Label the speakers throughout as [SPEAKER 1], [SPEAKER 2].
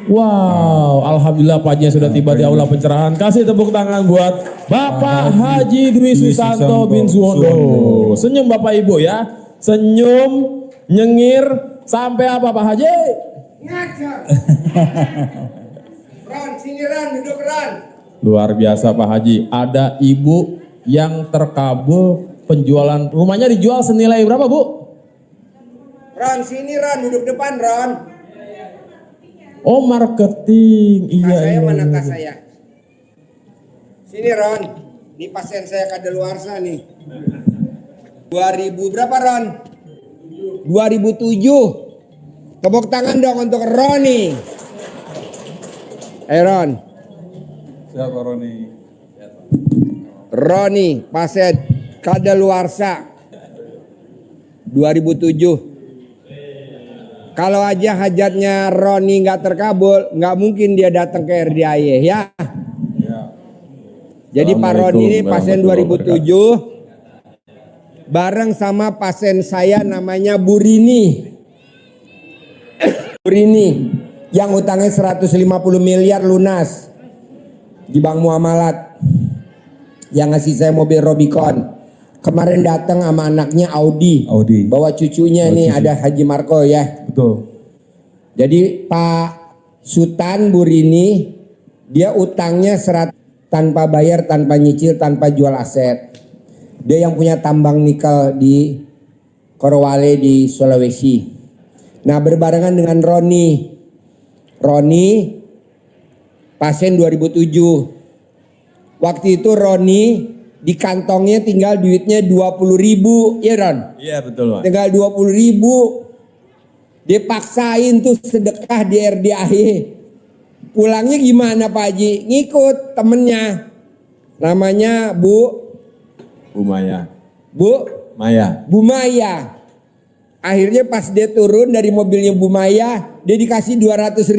[SPEAKER 1] Wow, alhamdulillah Pak Haji sudah tiba di aula pencerahan. Kasih tepuk tangan buat Bapak Haji Dwi Susanto bin Suwondo. Senyum Bapak Ibu ya. Senyum, nyengir, sampai apa Pak Haji?
[SPEAKER 2] Ngajar. Ran, sini Ran, duduk Ran.
[SPEAKER 1] Luar biasa Pak Haji. Ada ibu yang terkabul penjualan rumahnya dijual senilai berapa Bu?
[SPEAKER 2] Ran, sini Ran, duduk depan Ran.
[SPEAKER 1] Oh marketing, iya.
[SPEAKER 2] Saya
[SPEAKER 1] iya,
[SPEAKER 2] mana
[SPEAKER 1] iya.
[SPEAKER 2] kak saya? Sini Ron, ini pasien saya kadaluarsa nih. 2000 berapa Ron? 2007. Tepuk tangan dong untuk Roni. Ron.
[SPEAKER 3] Siapa Roni?
[SPEAKER 2] Roni, pasien kadaluarsa 2007. Kalau aja hajatnya Roni nggak terkabul, nggak mungkin dia datang ke RDAY ya. Jadi Pak Roni ini pasien 2007 bareng sama pasien saya namanya Bu Rini. Bu Rini yang utangnya 150 miliar lunas di Bank Muamalat, yang ngasih saya mobil Robicon. Kemarin datang sama anaknya Audi. Bawa cucunya nih ada Haji Marco ya.
[SPEAKER 3] Betul.
[SPEAKER 2] Jadi Pak Sultan Burini dia utangnya tanpa bayar, tanpa nyicil, tanpa jual aset. Dia yang punya tambang nikel di Korowale di Sulawesi. Nah berbarengan dengan Roni. Roni pasien 2007. Waktu itu Roni di kantongnya tinggal duitnya 20.000, ya Ron?
[SPEAKER 1] Iya betul Pak.
[SPEAKER 2] Tinggal 20.000. Dia paksain tuh sedekah di RDAY. Pulangnya gimana Pak Haji? Ngikut temennya. Namanya Bu
[SPEAKER 1] Maya.
[SPEAKER 2] Bu Maya. Akhirnya pas dia turun dari mobilnya Bu Maya, dia dikasih 200.000.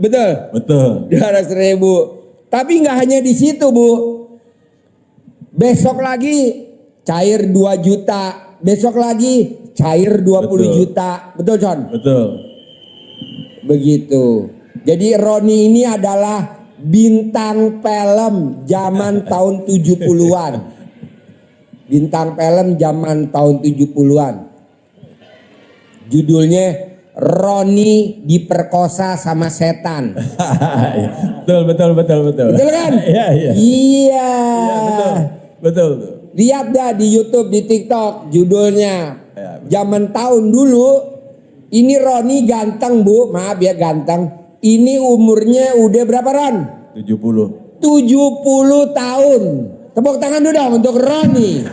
[SPEAKER 2] Betul?
[SPEAKER 1] Betul.
[SPEAKER 2] 200.000. Tapi nggak hanya di situ Bu. Besok lagi cair 2 juta. Besok lagi cair 20 juta. Betul John?
[SPEAKER 1] Betul.
[SPEAKER 2] Begitu. Jadi Roni ini adalah bintang film zaman tahun 70-an. Bintang film zaman tahun 70-an. Judulnya Roni diperkosa sama setan.
[SPEAKER 1] Betul.
[SPEAKER 2] Betul kan?
[SPEAKER 1] Iya.
[SPEAKER 2] Iya.
[SPEAKER 1] Betul.
[SPEAKER 2] Lihat dah di YouTube, di TikTok judulnya. Zaman tahun dulu ini Roni ganteng Bu, maaf ya ganteng. Ini umurnya udah berapa Ron?
[SPEAKER 1] 70.
[SPEAKER 2] 70 tahun. Tepuk tangan dulu dong untuk Roni.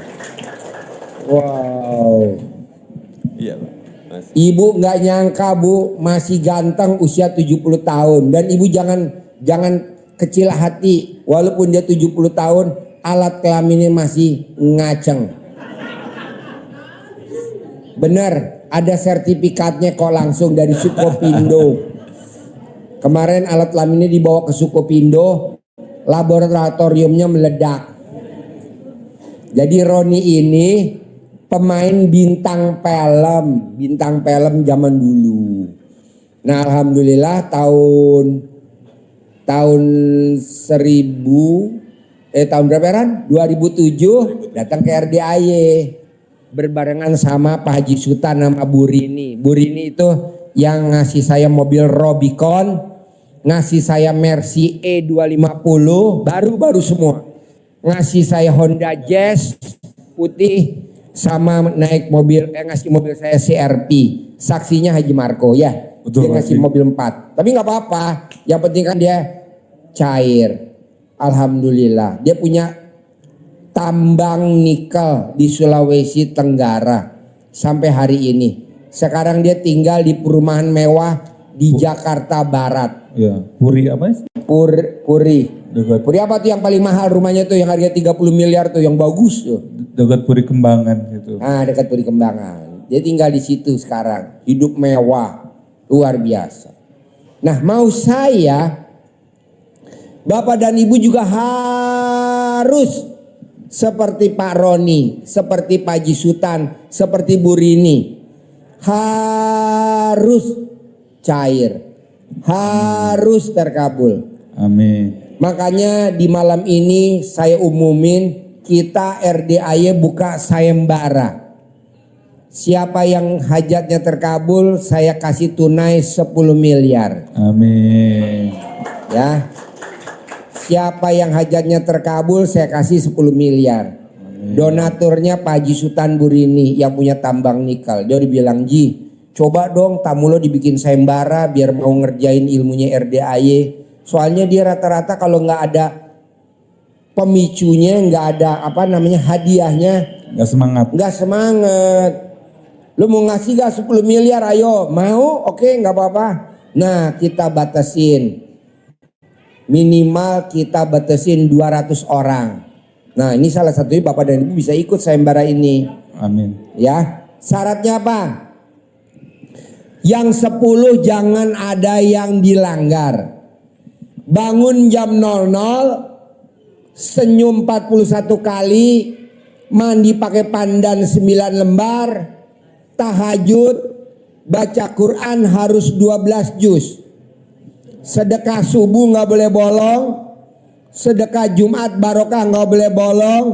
[SPEAKER 2] Wow.
[SPEAKER 1] Iya Pak.
[SPEAKER 2] Ibu nggak nyangka Bu masih ganteng usia 70 tahun. Dan ibu jangan kecil hati. Walaupun dia 70 tahun, alat kelaminnya masih ngaceng. Bener, ada sertifikatnya kok langsung dari Sukopindo. Kemarin alat kelaminnya dibawa ke Sukopindo, laboratoriumnya meledak. Jadi Roni ini pemain bintang film zaman dulu. Nah alhamdulillah tahun tahun berapa Ran? 2007 datang ke RDAY berbarengan sama Pak Haji Sultan sama Bu Rini. Bu Rini itu yang ngasih saya mobil Robicon, ngasih saya Mercy E250 baru semua, ngasih saya Honda Jazz putih, sama naik mobil ngasih mobil saya CRP. Saksinya Haji Marco ya.
[SPEAKER 3] Betul,
[SPEAKER 2] dia ngasih mobil 4. Tapi nggak apa-apa. Yang penting kan dia cair. Alhamdulillah. Dia punya tambang nikel di Sulawesi Tenggara sampai hari ini. Sekarang dia tinggal di perumahan mewah di Jakarta Barat.
[SPEAKER 3] Ya, Puri apa sih?
[SPEAKER 2] Puri. Puri apa tuh yang paling mahal rumahnya tuh yang harga 30 miliar tuh yang bagus tuh.
[SPEAKER 3] Dekat Puri Kembangan gitu.
[SPEAKER 2] Ah, dekat Puri Kembangan. Dia tinggal di situ sekarang. Hidup mewah. Luar biasa. Nah, mau saya Bapak dan Ibu juga harus seperti Pak Roni, seperti Pak Haji Sultan, seperti Bu Rini. Harus cair. harus terkabul.
[SPEAKER 3] Amin.
[SPEAKER 2] Makanya di malam ini saya umumin kita RDAY buka sayembara. Siapa yang hajatnya terkabul saya kasih tunai 10 miliar.
[SPEAKER 3] Amin.
[SPEAKER 2] Ya. Siapa yang hajatnya terkabul saya kasih 10 miliar. Donaturnya Pak Haji Sultan Burini yang punya tambang nikel. Dia bilang, Ji, coba dong tamu lo dibikin sayembara biar mau ngerjain ilmunya RDAY. Soalnya dia rata-rata kalau nggak ada pemicunya, nggak ada hadiahnya, nggak semangat. Lo mau ngasih gak 10 miliar? Ayo, mau? Oke, nggak apa-apa. Nah, kita batasin. Minimal kita batasin 200 orang. Nah, ini salah satunya Bapak dan Ibu bisa ikut sayembara ini.
[SPEAKER 3] Amin.
[SPEAKER 2] Ya, syaratnya apa? Yang 10 jangan ada yang dilanggar. Bangun jam 00, senyum 41 kali, mandi pakai pandan 9 lembar, tahajud, baca Quran harus 12 juz. Sedekah subuh nggak boleh bolong, sedekah Jumat barokah nggak boleh bolong,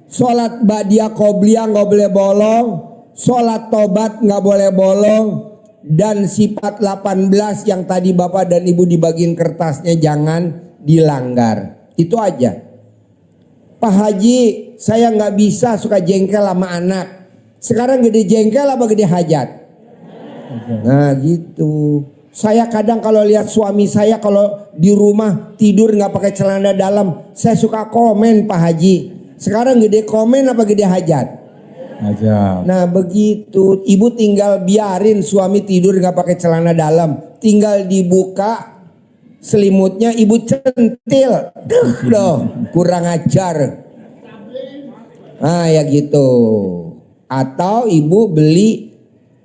[SPEAKER 2] sholat ba'diyah qobliyah nggak boleh bolong, sholat tobat nggak boleh bolong, dan sifat 18 yang tadi Bapak dan Ibu dibagiin kertasnya jangan dilanggar. Itu aja. Pak Haji, saya nggak bisa suka jengkel sama anak. Sekarang gede jengkel apa gede hajat? Nah gitu. Saya kadang kalau lihat suami saya kalau di rumah tidur nggak pakai celana dalam, saya suka komen Pak Haji. Sekarang gede komen apa gede hajat?
[SPEAKER 3] Hajat.
[SPEAKER 2] Nah begitu, ibu tinggal biarin suami tidur nggak pakai celana dalam, tinggal dibuka selimutnya, ibu centil, loh kurang ajar. Ah ya gitu. Atau ibu beli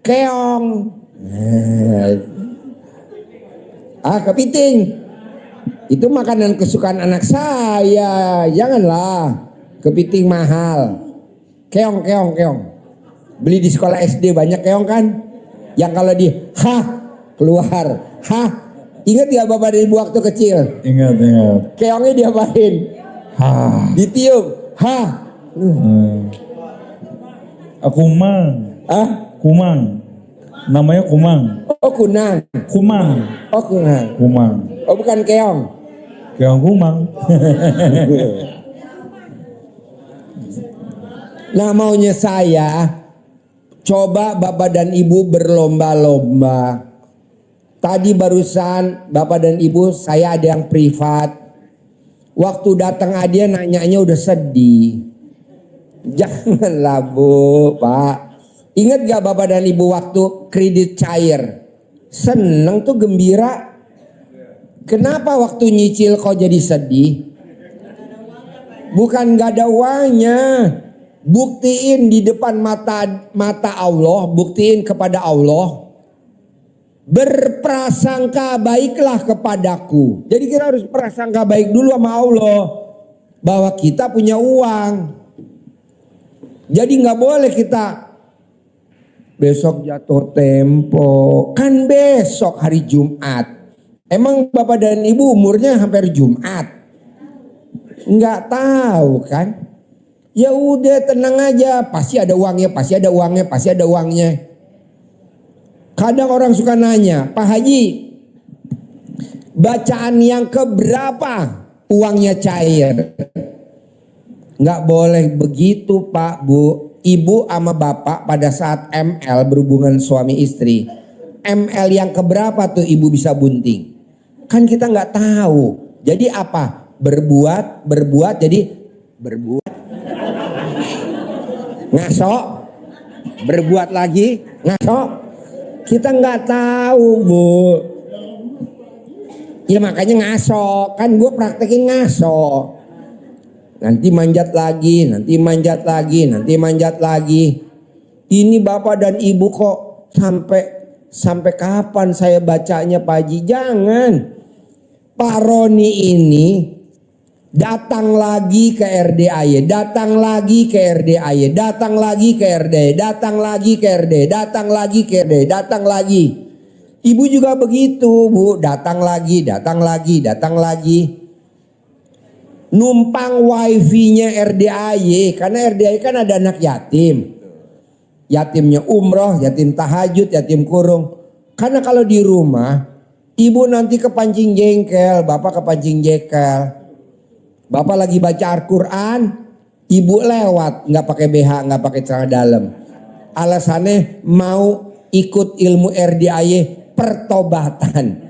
[SPEAKER 2] keong. Kepiting. Itu makanan kesukaan anak saya. Janganlah. Kepiting mahal. Keong. Beli di sekolah SD banyak keong kan? Yang kalau di keluar. Ingat gak Bapak dan Ibu waktu kecil?
[SPEAKER 3] Ingat.
[SPEAKER 2] Keongnya diapain? Ditiup.
[SPEAKER 3] Kumang. Kumang. Namanya kumang.
[SPEAKER 2] Oh kunang.
[SPEAKER 3] Kumang.
[SPEAKER 2] Oh kunang.
[SPEAKER 3] Kumang.
[SPEAKER 2] Oh bukan keong.
[SPEAKER 3] Keong kumang.
[SPEAKER 2] Nah maunya saya coba Bapak dan Ibu berlomba-lomba. Tadi barusan Bapak dan Ibu saya ada yang privat. Waktu datang dia nanyanya udah sedih. Janganlah Bu, Pak. Ingat gak Bapak dan Ibu waktu kredit cair? Seneng tuh gembira. Kenapa waktu nyicil kok jadi sedih? Bukan gak ada uangnya. Buktiin di depan mata Allah, buktiin kepada Allah. Berprasangka baiklah kepadaku. Jadi kita harus prasangka baik dulu sama Allah. Bahwa kita punya uang. Jadi gak boleh kita besok jatuh tempo. Kan besok hari Jumat. Emang Bapak dan Ibu umurnya hampir Jumat? Enggak tahu kan? Ya udah tenang aja. Pasti ada uangnya. Kadang orang suka nanya, Pak Haji, bacaan yang keberapa uangnya cair? Enggak boleh begitu Pak Bu. Ibu sama bapak pada saat ML berhubungan suami istri, ML yang keberapa tuh ibu bisa bunting? Kan kita nggak tahu. Jadi apa? Berbuat jadi berbuat. Ngasok, berbuat lagi, ngasok. Kita nggak tahu Bu. Ya makanya ngasok. Kan gue praktekin ngasok. Nanti manjat lagi. Ini Bapak dan Ibu kok sampai kapan saya bacanya Pak Haji? Jangan. Pak Roni ini datang lagi ke RDAY, datang lagi ke RDAY, datang lagi ke RDAY, datang lagi ke RDAY, datang lagi ke RDAY, datang lagi. Ibu juga begitu, Bu. Datang lagi, datang lagi, datang lagi. Numpang wifi-nya RDAY. Karena RDAY kan ada anak yatim. Yatimnya umroh, yatim tahajud, yatim kurung. Karena kalau di rumah, ibu nanti kepancing jengkel, bapak kepancing jengkel. Bapak lagi baca Al-Quran, ibu lewat, nggak pakai BH, nggak pakai celana dalam. Alasannya mau ikut ilmu RDAY pertobatan.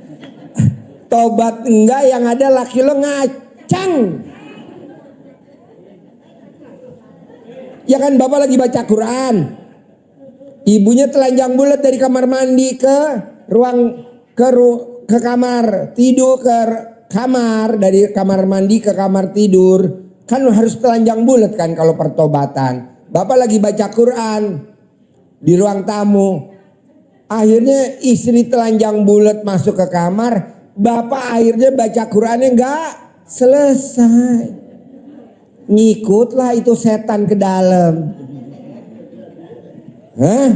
[SPEAKER 2] Tobat enggak, yang ada laki lo ngacang. Ya kan bapak lagi baca Quran. Ibunya telanjang bulat dari kamar mandi ke ruang ke kamar tidur, ke kamar, dari kamar mandi ke kamar tidur. Kan harus telanjang bulat kan kalau pertobatan. Bapak lagi baca Quran di ruang tamu. Akhirnya istri telanjang bulat masuk ke kamar. Bapak akhirnya baca Qurannya enggak selesai. Ngikutlah itu setan ke dalam. Hah?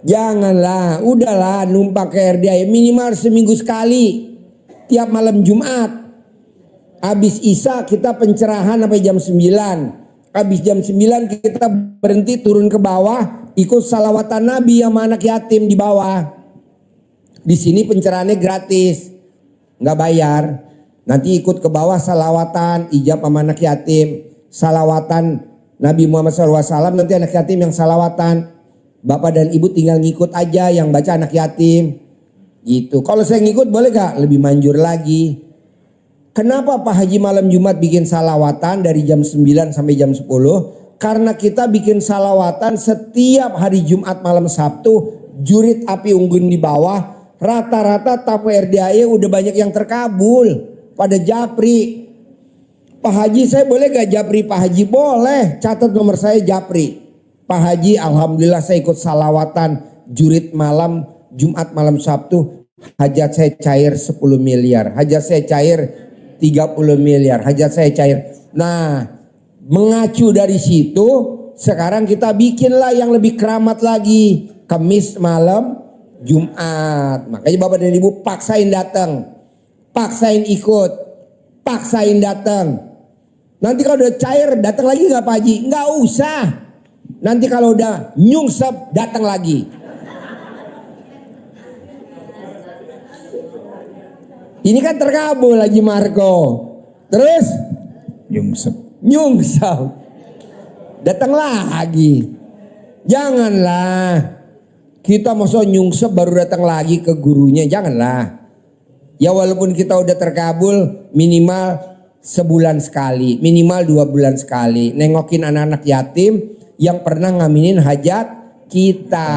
[SPEAKER 2] Janganlah, udahlah numpang ke RDAY minimal seminggu sekali. Tiap malam Jumat. Habis Isya kita pencerahan sampai jam 9. Habis jam 9 kita berhenti turun ke bawah, ikut salawatan Nabi sama anak yatim di bawah. Di sini pencerahannya gratis. Nggak bayar. Nanti ikut ke bawah salawatan, ijab sama anak yatim. Salawatan Nabi Muhammad SAW, nanti anak yatim yang salawatan. Bapak dan ibu tinggal ngikut aja, yang baca anak yatim. Gitu. Kalau saya ngikut boleh gak? Lebih manjur lagi. Kenapa Pak Haji malam Jumat bikin salawatan dari jam 9 sampai jam 10? Karena kita bikin salawatan setiap hari Jumat malam Sabtu. Jurit api unggun di bawah. Rata-rata tamu RDAY udah banyak yang terkabul. Pada japri. Pak Haji saya boleh gak japri? Pak Haji boleh. Catat nomor saya japri. Pak Haji alhamdulillah saya ikut salawatan jurit malam Jumat malam Sabtu. Hajat saya cair 10 miliar. Hajat saya cair 30 miliar. Hajat saya cair. Nah mengacu dari situ sekarang kita bikinlah yang lebih keramat lagi. Kamis malam Jumat. Makanya bapak dan ibu paksain datang. Paksain ikut, paksain datang. Nanti kalau udah cair datang lagi nggak Pak Haji? Nggak usah. Nanti kalau udah nyungsep datang lagi. Ini kan terkabul lagi Marco. Terus nyungsep. Datang lagi. Janganlah. Kita masuk nyungsep baru datang lagi ke gurunya. Janganlah. Ya walaupun kita udah terkabul minimal sebulan sekali, minimal 2 bulan sekali. Nengokin anak-anak yatim yang pernah ngaminin hajat kita.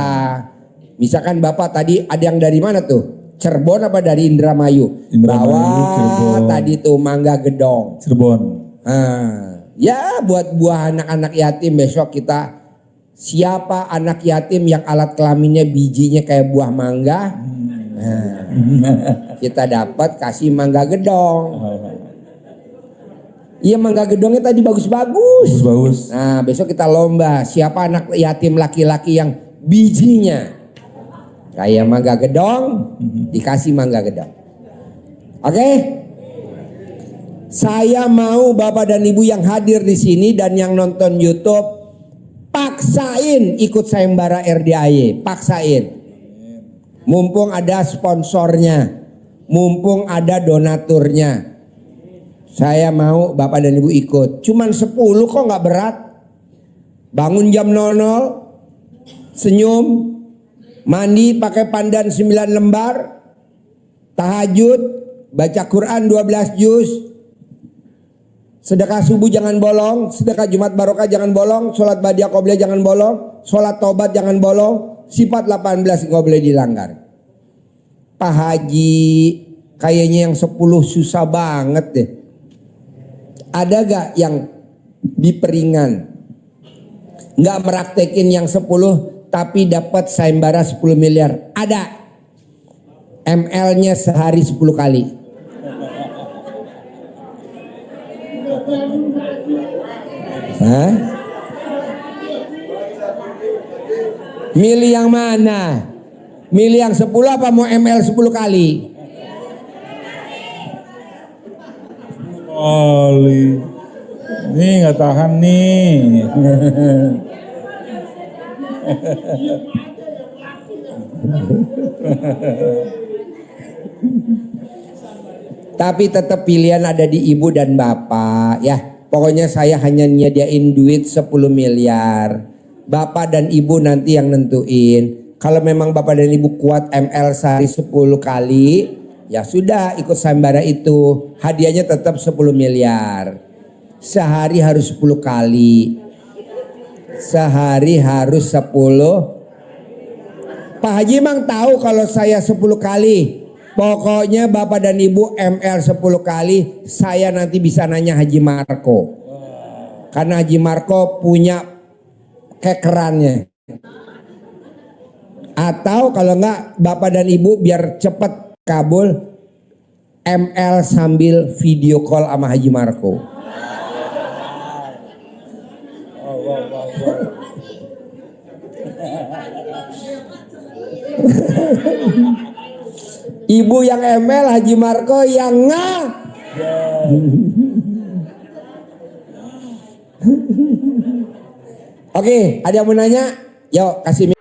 [SPEAKER 2] Misalkan bapak tadi ada yang dari mana tuh? Cirebon apa dari Indramayu? Bawa tadi tuh Mangga Gedong.
[SPEAKER 3] Cirebon.
[SPEAKER 2] Ya buat buah anak-anak yatim besok kita. Siapa anak yatim yang alat kelaminnya bijinya kayak buah mangga? Kita dapat kasih Mangga Gedong. Iya Mangga Gedongnya tadi bagus-bagus.
[SPEAKER 3] Bagus.
[SPEAKER 2] Nah besok kita lomba siapa anak yatim laki-laki yang bijinya kayak Mangga Gedong, dikasih Mangga Gedong. Oke? Saya mau bapak dan ibu yang hadir di sini dan yang nonton YouTube paksain ikut sayembara RDAY, paksain. Mumpung ada sponsornya, mumpung ada donaturnya. Saya mau bapak dan ibu ikut. Cuman 10 kok gak berat. Bangun jam 00, senyum, mandi pakai pandan 9 lembar, tahajud, baca Quran 12 juz, sedekah subuh jangan bolong, sedekah Jumat Barokah jangan bolong, sholat Badiah Qobliyah jangan bolong, sholat Tobat jangan bolong. Sifat 18 nggak boleh dilanggar. Pak Haji kayaknya yang 10 susah banget deh. Ada gak yang diperingan nggak meraktekin yang 10 tapi dapat sayembara 10 miliar? Ada. ML-nya sehari 10 kali. Hah? Milih yang mana? Milih yang 10 apa mau ML 10 kali?
[SPEAKER 3] Kali. Nih nggak tahan nih.
[SPEAKER 2] Tapi tetap pilihan ada di ibu dan bapak ya. Pokoknya saya hanya nyediain duit 10 miliar. Bapak dan ibu nanti yang nentuin. Kalau memang bapak dan ibu kuat ML sehari 10 kali, ya sudah ikut sayembara itu. Hadiahnya tetap 10 miliar. Sehari harus 10 kali. Sehari harus 10. Pak Haji emang tahu kalau saya 10 kali. Pokoknya bapak dan ibu ML 10 kali. Saya nanti bisa nanya Haji Marco. Karena Haji Marco punya kekerannya. Atau kalau enggak bapak dan ibu biar cepat kabul, ML sambil video call sama Haji Marco. Ibu yang ML, Haji Marco yang Oke, ada yang mau nanya? Yuk kasih